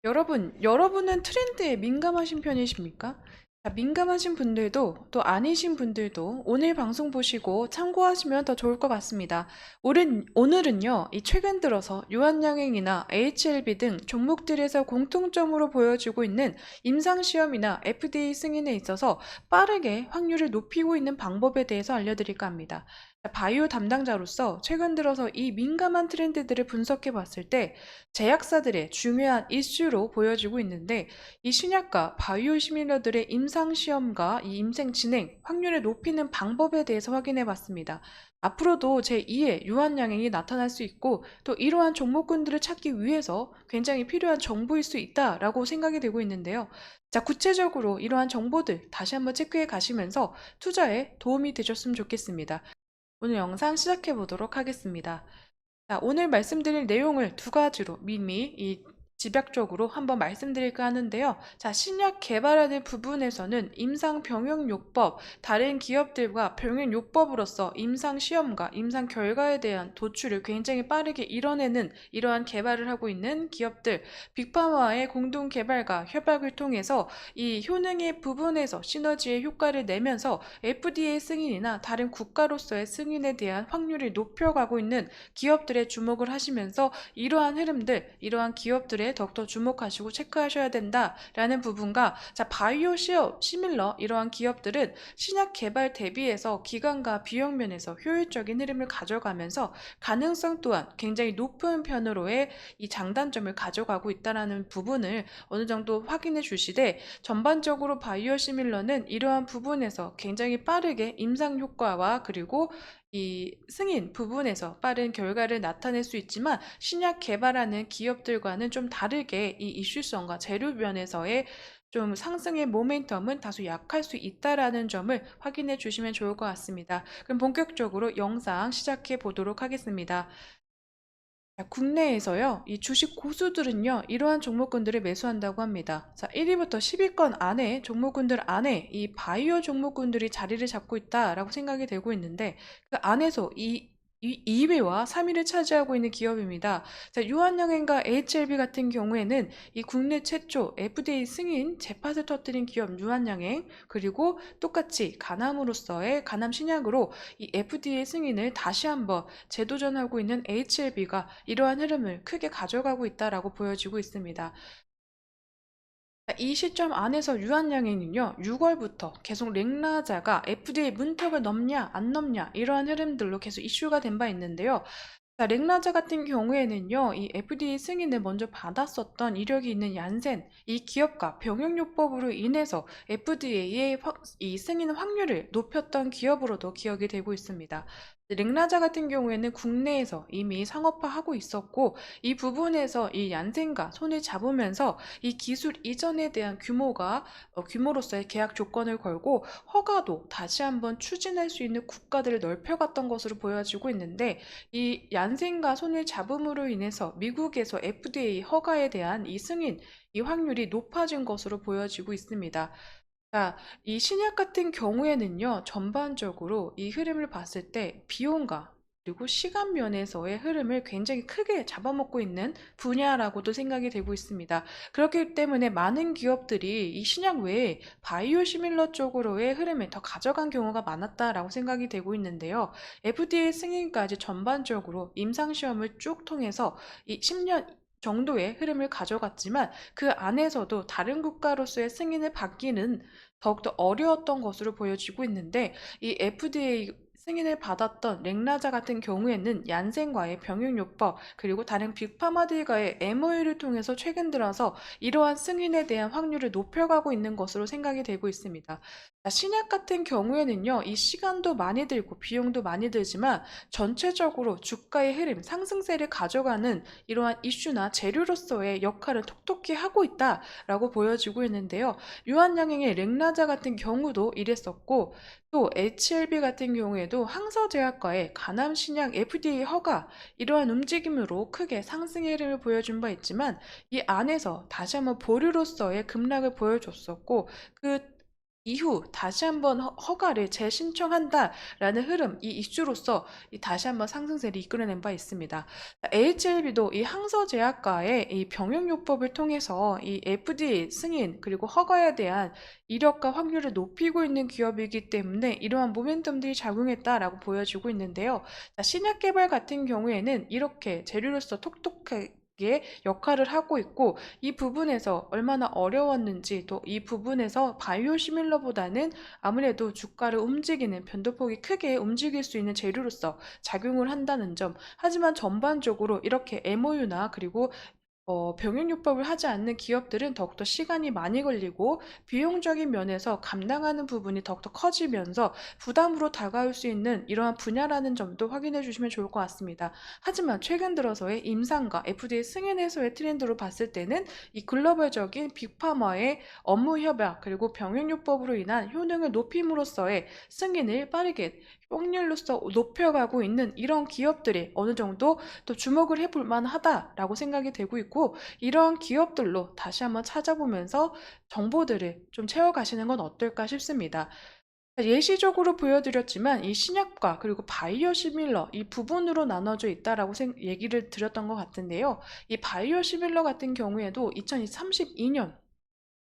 여러분은 트렌드에 민감하신 편이십니까? 자, 민감하신 분들도 또 아니신 분들도 오늘 방송 보시고 참고하시면 더 좋을 것 같습니다. 오늘은요, 이 최근 들어서 유한양행이나 HLB 등 종목들에서 공통점으로 보여지고 있는 임상시험이나 FDA 승인에 있어서 빠르게 확률을 높이고 있는 방법에 대해서 알려드릴까 합니다. 자, 바이오 담당자로서 최근 들어서 이 민감한 트렌드들을 분석해 봤을 때 제약사들의 중요한 이슈로 보여지고 있는데 이 신약과 바이오 시밀러들의 임상시험과 이 임생 진행 확률을 높이는 방법에 대해서 확인해 봤습니다. 앞으로도 제2의 유한양행이 나타날 수 있고 또 이러한 종목군들을 찾기 위해서 굉장히 필요한 정보일 수 있다라고 생각이 되고 있는데요. 자, 구체적으로 이러한 정보들 다시 한번 체크해 가시면서 투자에 도움이 되셨으면 좋겠습니다. 오늘 영상 시작해 보도록 하겠습니다. 자, 오늘 말씀드릴 내용을 두 가지로 집약적으로 한번 말씀드릴까 하는데요. 자, 신약 개발하는 부분에서는 임상병용요법, 다른 기업들과 병용요법으로서 임상시험과 임상 결과에 대한 도출을 굉장히 빠르게 이뤄내는 이러한 개발을 하고 있는 기업들, 빅파마와의 공동 개발과 협약을 통해서 이 효능의 부분에서 시너지의 효과를 내면서 FDA 승인이나 다른 국가로서의 승인에 대한 확률을 높여가고 있는 기업들의 주목을 하시면서 이러한 흐름들, 이러한 기업들에 더욱더 주목하시고 체크하셔야 된다라는 부분과 자, 바이오 시밀러 이러한 기업들은 신약 개발 대비해서 기간과 비용 면에서 효율적인 흐름을 가져가면서 가능성 또한 굉장히 높은 편으로의 이 장단점을 가져가고 있다라는 부분을 어느 정도 확인해 주시되 전반적으로 바이오 시밀러는 이러한 부분에서 굉장히 빠르게 임상 효과와 그리고 이 승인 부분에서 빠른 결과를 나타낼 수 있지만 신약 개발하는 기업들과는 좀 다르게 이 이슈성과 재료 면에서의 좀 상승의 모멘텀은 다소 약할 수 있다라는 점을 확인해 주시면 좋을 것 같습니다. 그럼 본격적으로 영상 시작해 보도록 하겠습니다. 자, 국내에서요, 이 주식 고수들은요, 이러한 종목군들을 매수한다고 합니다. 자, 1위부터 10위권 안에, 종목군들 안에 이 바이오 종목군들이 자리를 잡고 있다라고 생각이 되고 있는데, 그 안에서 이 2위와 3위를 차지하고 있는 기업입니다. 자, 유한양행과 HLB 같은 경우에는 이 국내 최초 FDA 승인 제팟을 터뜨린 기업 유한양행, 그리고 똑같이 가남으로서의 가남 신약으로 이 FDA 승인을 다시 한번 재도전하고 있는 HLB가 이러한 흐름을 크게 가져가고 있다라고 보여지고 있습니다. 이 시점 안에서 유한양행은요, 6월부터 계속 렉나자가 FDA 문턱을 넘냐 안 넘냐 이러한 흐름들로 계속 이슈가 된 바 있는데요. 자, 렉나자 같은 경우에는요, 이 FDA 승인을 먼저 받았었던 이력이 있는 얀센, 이 기업과 병용요법으로 인해서 FDA의 이 승인 확률을 높였던 기업으로도 기억이 되고 있습니다. 렉나자 같은 경우에는 국내에서 이미 상업화하고 있었고, 이 부분에서 이 얀센과 손을 잡으면서 이 기술 이전에 대한 규모로서의 계약 조건을 걸고 허가도 다시 한번 추진할 수 있는 국가들을 넓혀갔던 것으로 보여지고 있는데, 이 얀센과 손을 잡음으로 인해서 미국에서 FDA 허가에 대한 이 승인, 이 확률이 높아진 것으로 보여지고 있습니다. 자, 이 신약 같은 경우에는요, 전반적으로 이 흐름을 봤을 때 비용과 그리고 시간 면에서의 흐름을 굉장히 크게 잡아먹고 있는 분야라고도 생각이 되고 있습니다. 그렇기 때문에 많은 기업들이 이 신약 외에 바이오 시밀러 쪽으로의 흐름을 더 가져간 경우가 많았다라고 생각이 되고 있는데요. FDA 승인까지 전반적으로 임상시험을 쭉 통해서 이 10년 정도의 흐름을 가져갔지만 그 안에서도 다른 국가로서의 승인을 받기는 더욱더 어려웠던 것으로 보여지고 있는데 이 FDA 승인을 받았던 렉나자 같은 경우에는 얀센과의 병용요법 그리고 다른 빅파마들과의 MOU를 통해서 최근 들어서 이러한 승인에 대한 확률을 높여가고 있는 것으로 생각이 되고 있습니다. 자, 신약 같은 경우에는요, 이 시간도 많이 들고 비용도 많이 들지만 전체적으로 주가의 흐름, 상승세를 가져가는 이러한 이슈나 재료로서의 역할을 톡톡히 하고 있다라고 보여지고 있는데요. 유한양행의 렉나자 같은 경우도 이랬었고 또 HLB 같은 경우에도 항서제약과의 가남신약 FDA 허가 이러한 움직임으로 크게 상승의 흐름을 보여준 바 있지만 이 안에서 다시 한번 보류로서의 급락을 보여줬었고 그 이후 다시 한번 허가를 재신청한다라는 흐름, 이 이슈로서 다시 한번 상승세를 이끌어낸 바 있습니다. HLB도 이 항서제약과의 이 병용요법을 통해서 이 FDA 승인 그리고 허가에 대한 이력과 확률을 높이고 있는 기업이기 때문에 이러한 모멘텀들이 작용했다라고 보여지고 있는데요. 신약 개발 같은 경우에는 이렇게 재료로서 톡톡하게 역할을 하고 있고, 이 부분에서 얼마나 어려웠는지, 또 이 부분에서 바이오 시밀러보다는 아무래도 주가를 움직이는 변동폭이 크게 움직일 수 있는 재료로서 작용을 한다는 점. 하지만 전반적으로 이렇게 MOU나 그리고 병행요법을 하지 않는 기업들은 더욱더 시간이 많이 걸리고 비용적인 면에서 감당하는 부분이 더욱더 커지면서 부담으로 다가올 수 있는 이러한 분야라는 점도 확인해 주시면 좋을 것 같습니다. 하지만 최근 들어서의 임상과 FDA 승인 해소의 트렌드로 봤을 때는 이 글로벌적인 빅파머의 업무 협약 그리고 병행요법으로 인한 효능을 높임으로써의 승인을 빠르게 확률로서 높여가고 있는 이런 기업들이 어느 정도 또 주목을 해볼 만하다라고 생각이 되고 있고, 이런 기업들로 다시 한번 찾아보면서 정보들을 좀 채워가시는 건 어떨까 싶습니다. 예시적으로 보여드렸지만 이 신약과 그리고 바이오 시밀러 이 부분으로 나눠져 있다라고 얘기를 드렸던 것 같은데요. 이 바이오 시밀러 같은 경우에도 2032년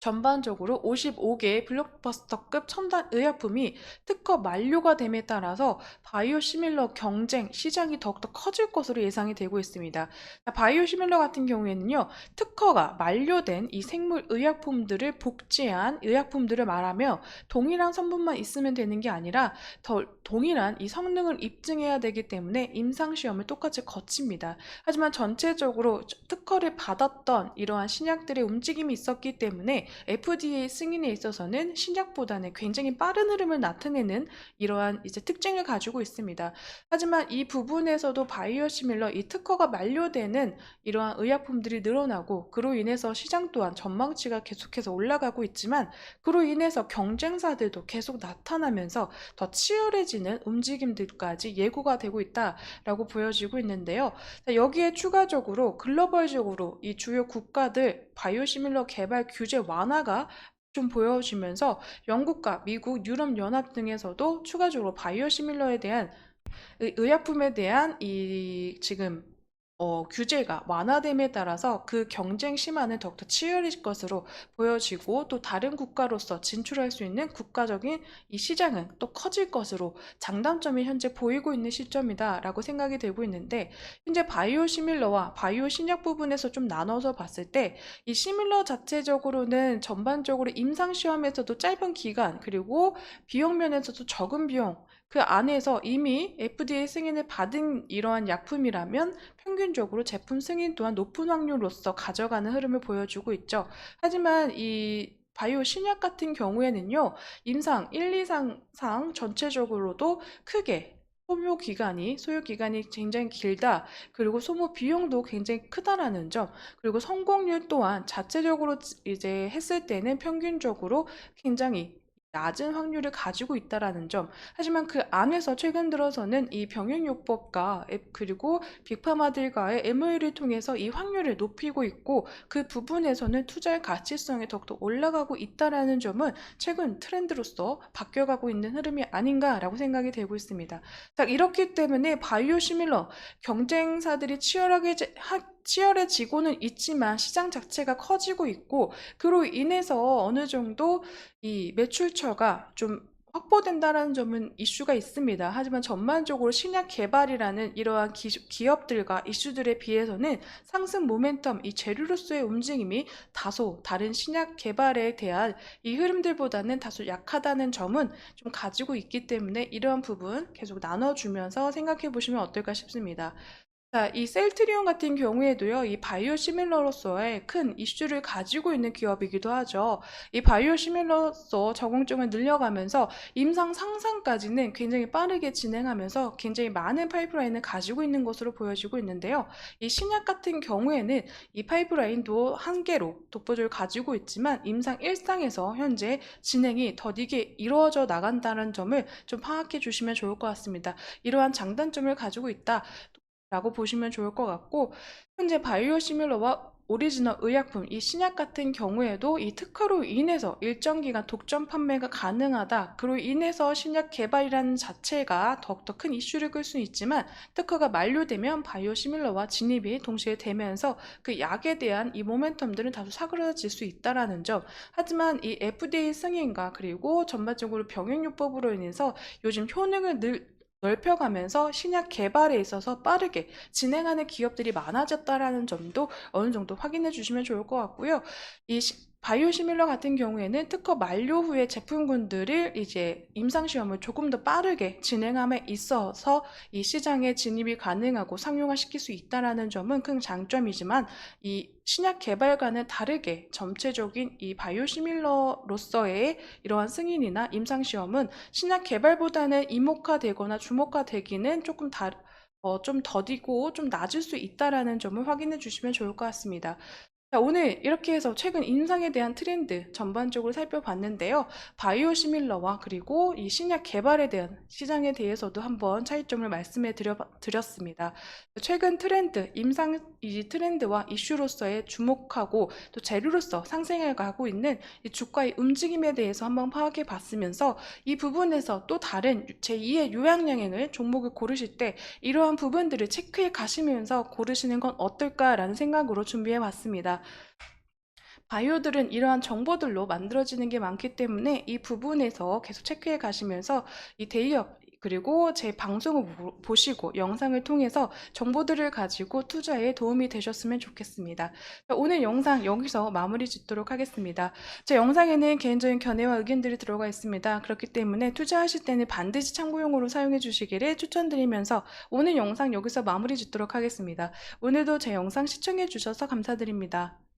전반적으로 55개의 블록버스터급 첨단 의약품이 특허 만료가 됨에 따라서 바이오시밀러 경쟁 시장이 더욱더 커질 것으로 예상이 되고 있습니다. 바이오시밀러 같은 경우에는요, 특허가 만료된 이 생물 의약품들을 복제한 의약품들을 말하며 동일한 성분만 있으면 되는 게 아니라 동일한 이 성능을 입증해야 되기 때문에 임상시험을 똑같이 거칩니다. 하지만 전체적으로 특허를 받았던 이러한 신약들의 움직임이 있었기 때문에 FDA 승인에 있어서는 신약보다는 굉장히 빠른 흐름을 나타내는 이러한 이제 특징을 가지고 있습니다. 하지만 이 부분에서도 바이오시밀러 이 특허가 만료되는 이러한 의약품들이 늘어나고, 그로 인해서 시장 또한 전망치가 계속해서 올라가고 있지만, 그로 인해서 경쟁사들도 계속 나타나면서 더 치열해지는 움직임들까지 예고가 되고 있다라고 보여지고 있는데요. 여기에 추가적으로 글로벌적으로 이 주요 국가들 바이오시밀러 개발 규제 완화가 좀 보여지면서 영국과 미국, 유럽연합 등에서도 추가적으로 바이오시밀러에 대한 의약품에 대한 이 지금 규제가 완화됨에 따라서 그 경쟁 심화는 더욱더 치열해질 것으로 보여지고, 또 다른 국가로서 진출할 수 있는 국가적인 이 시장은 또 커질 것으로 장단점이 현재 보이고 있는 시점이다라고 생각이 되고 있는데, 현재 바이오 시밀러와 바이오 신약 부분에서 좀 나눠서 봤을 때 이 시밀러 자체적으로는 전반적으로 임상 시험에서도 짧은 기간 그리고 비용 면에서도 적은 비용, 그 안에서 이미 FDA 승인을 받은 이러한 약품이라면 평균적으로 제품 승인 또한 높은 확률로서 가져가는 흐름을 보여주고 있죠. 하지만 이 바이오 신약 같은 경우에는요, 임상 1, 2상 전체적으로도 크게 소요 기간이 굉장히 길다. 그리고 소모 비용도 굉장히 크다라는 점. 그리고 성공률 또한 자체적으로 이제 했을 때는 평균적으로 굉장히 낮은 확률을 가지고 있다라는 점. 하지만 그 안에서 최근 들어서는 이 병행요법과 그리고 빅파마들과의 MOU를 통해서 이 확률을 높이고 있고, 그 부분에서는 투자의 가치성이 더욱더 올라가고 있다라는 점은 최근 트렌드로서 바뀌어가고 있는 흐름이 아닌가라고 생각이 되고 있습니다. 자, 이렇기 때문에 바이오 시밀러 경쟁사들이 치열해지고는 있지만 시장 자체가 커지고 있고, 그로 인해서 어느 정도 이 매출처가 좀 확보된다라는 점은 이슈가 있습니다. 하지만 전반적으로 신약 개발이라는 이러한 기업들과 이슈들에 비해서는 상승 모멘텀, 이 재료로서의 움직임이 다소 다른 신약 개발에 대한 이 흐름들보다는 다소 약하다는 점은 좀 가지고 있기 때문에 이러한 부분 계속 나눠주면서 생각해 보시면 어떨까 싶습니다. 자, 이 셀트리온 같은 경우에도요, 이 바이오 시밀러로서의 큰 이슈를 가지고 있는 기업이기도 하죠. 이 바이오 시밀러로서 적응증을 늘려가면서 임상 상상까지는 굉장히 빠르게 진행하면서 굉장히 많은 파이프라인을 가지고 있는 것으로 보여지고 있는데요. 이 신약 같은 경우에는 이 파이프라인도 한 개로 독보적을 가지고 있지만 임상 1상에서 현재 진행이 더디게 이루어져 나간다는 점을 좀 파악해 주시면 좋을 것 같습니다. 이러한 장단점을 가지고 있다 라고 보시면 좋을 것 같고, 현재 바이오 시밀러와 오리지널 의약품, 이 신약 같은 경우에도 이 특허로 인해서 일정 기간 독점 판매가 가능하다. 그로 인해서 신약 개발이라는 자체가 더욱더 큰 이슈를 끌 수는 있지만 특허가 만료되면 바이오시밀러와 진입이 동시에 되면서 그 약에 대한 이 모멘텀들은 다소 사그라질 수 있다라는 점. 하지만 이 FDA 승인과 그리고 전반적으로 병행요법으로 인해서 요즘 효능을 넓혀가면서 신약 개발에 있어서 빠르게 진행하는 기업들이 많아졌다라는 점도 어느 정도 확인해 주시면 좋을 것 같고요. 이 바이오시밀러 같은 경우에는 특허 만료 후에 제품군들을 이제 임상시험을 조금 더 빠르게 진행함에 있어서 이 시장에 진입이 가능하고 상용화 시킬 수 있다라는 점은 큰 장점이지만 이 신약 개발과는 다르게 전체적인 이 바이오시밀러로서의 이러한 승인이나 임상시험은 신약 개발보다는 이목화되거나 주목화되기는 조금 좀 더디고 좀 낮을 수 있다라는 점을 확인해 주시면 좋을 것 같습니다. 자, 오늘 이렇게 해서 최근 인상에 대한 트렌드 전반적으로 살펴봤는데요. 바이오시밀러와 그리고 이 신약 개발에 대한 시장에 대해서도 한번 차이점을 말씀해 드렸습니다. 최근 트렌드, 이 트렌드와 이슈로서의 주목하고 또 재료로서 상승해 가고 있는 이 주가의 움직임에 대해서 한번 파악해 봤으면서 이 부분에서 또 다른 제2의 요약량행을 종목을 고르실 때 이러한 부분들을 체크해 가시면서 고르시는 건 어떨까라는 생각으로 준비해 봤습니다. 바이오들은 이러한 정보들로 만들어지는 게 많기 때문에 이 부분에서 계속 체크해 가시면서 이 대기업 그리고 제 방송을 보시고 영상을 통해서 정보들을 가지고 투자에 도움이 되셨으면 좋겠습니다. 오늘 영상 여기서 마무리 짓도록 하겠습니다. 제 영상에는 개인적인 견해와 의견들이 들어가 있습니다. 그렇기 때문에 투자하실 때는 반드시 참고용으로 사용해 주시기를 추천드리면서 오늘 영상 여기서 마무리 짓도록 하겠습니다. 오늘도 제 영상 시청해 주셔서 감사드립니다.